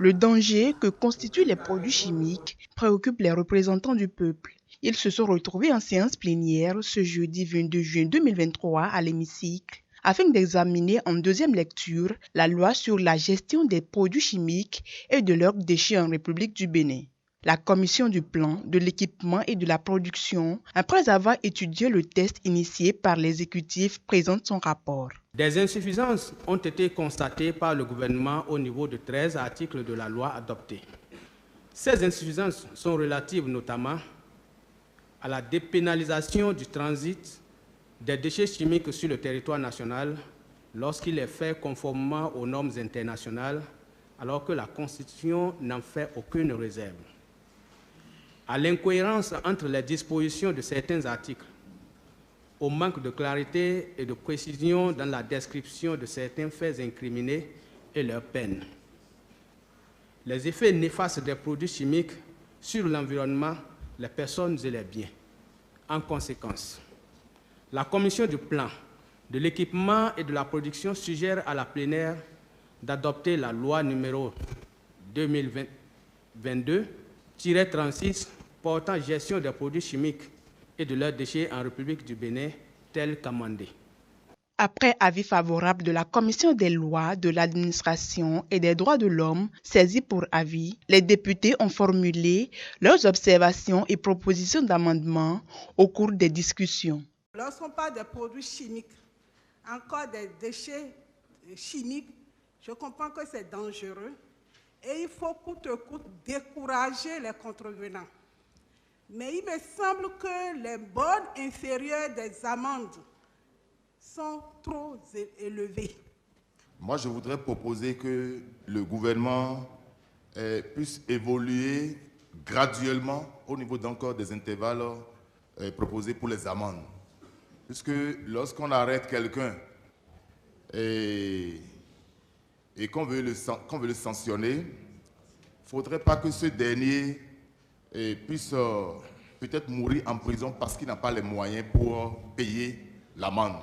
Le danger que constituent les produits chimiques préoccupe les représentants du peuple. Ils se sont retrouvés en séance plénière ce jeudi 22 juin 2023 à l'hémicycle afin d'examiner en deuxième lecture la loi sur la gestion des produits chimiques et de leurs déchets en République du Bénin. La commission du plan, de l'équipement et de la production, après avoir étudié le test initié par l'exécutif, présente son rapport. Des insuffisances ont été constatées par le gouvernement au niveau de 13 articles de la loi adoptée. Ces insuffisances sont relatives notamment à la dépénalisation du transit des déchets chimiques sur le territoire national lorsqu'il est fait conformément aux normes internationales, alors que la Constitution n'en fait aucune réserve. À l'incohérence entre les dispositions de certains articles, au manque de clarté et de précision dans la description de certains faits incriminés et leurs peines. Les effets néfastes des produits chimiques sur l'environnement, les personnes et les biens. En conséquence, la commission du plan, de l'équipement et de la production suggère à la plénière d'adopter la loi numéro 2022-36 portant gestion des produits chimiques et de leurs déchets en République du Bénin, tel qu'amendé. Après avis favorable de la Commission des lois, de l'administration et des droits de l'homme, saisie pour avis, les députés ont formulé leurs observations et propositions d'amendement au cours des discussions. Lorsqu'on parle des produits chimiques, encore des déchets chimiques, je comprends que c'est dangereux et il faut coûte que coûte décourager les contrevenants. Mais il me semble que les bornes inférieures des amendes sont trop élevées. Moi, je voudrais proposer que le gouvernement puisse évoluer graduellement au niveau d'encore des intervalles proposés pour les amendes. Puisque lorsqu'on arrête quelqu'un et qu'on veut le sanctionner, il ne faudrait pas que ce dernier puisse peut-être mourir en prison parce qu'il n'a pas les moyens pour payer l'amende.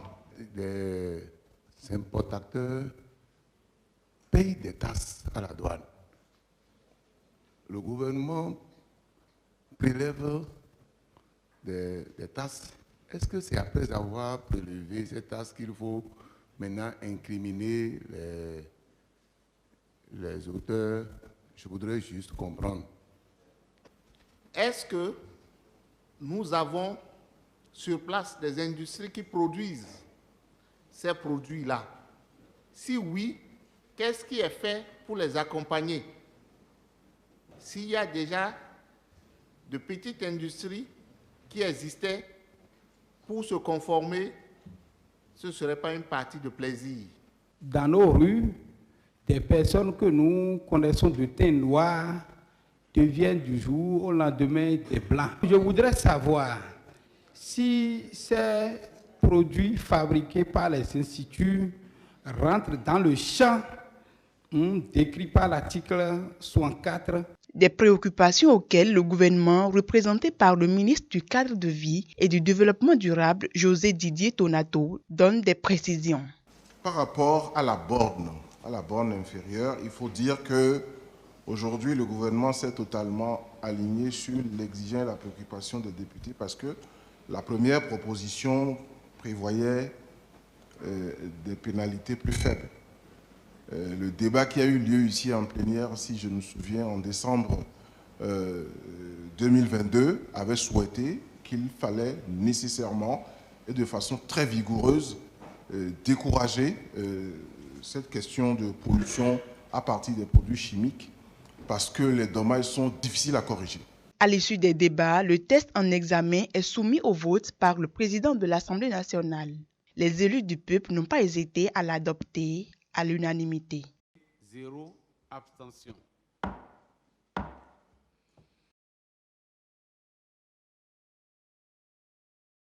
Les importateurs payent des taxes à la douane. Le gouvernement prélève des taxes. Est-ce que c'est après avoir prélevé ces taxes qu'il faut maintenant incriminer les auteurs? Je voudrais juste comprendre. Est-ce que nous avons sur place des industries qui produisent ces produits-là? Si oui, qu'est-ce qui est fait pour les accompagner? S'il y a déjà de petites industries qui existaient pour se conformer, ce ne serait pas une partie de plaisir. Dans nos rues, des personnes que nous connaissons de teint noir deviennent du jour au lendemain des blancs. Je voudrais savoir si ces produits fabriqués par les instituts rentrent dans le champ décrit par l'article 64. Des préoccupations auxquelles le gouvernement, représenté par le ministre du Cadre de vie et du Développement durable, José Didier Tonato, donne des précisions. Par rapport à la borne inférieure, il faut dire que aujourd'hui, le gouvernement s'est totalement aligné sur l'exigence et la préoccupation des députés parce que la première proposition prévoyait des pénalités plus faibles. Le débat qui a eu lieu ici en plénière, si je me souviens, en décembre 2022, avait souhaité qu'il fallait nécessairement et de façon très vigoureuse décourager cette question de pollution à partir des produits chimiques parce que les dommages sont difficiles à corriger. À l'issue des débats, le test en examen est soumis au vote par le président de l'Assemblée nationale. Les élus du peuple n'ont pas hésité à l'adopter à l'unanimité. 0 abstention.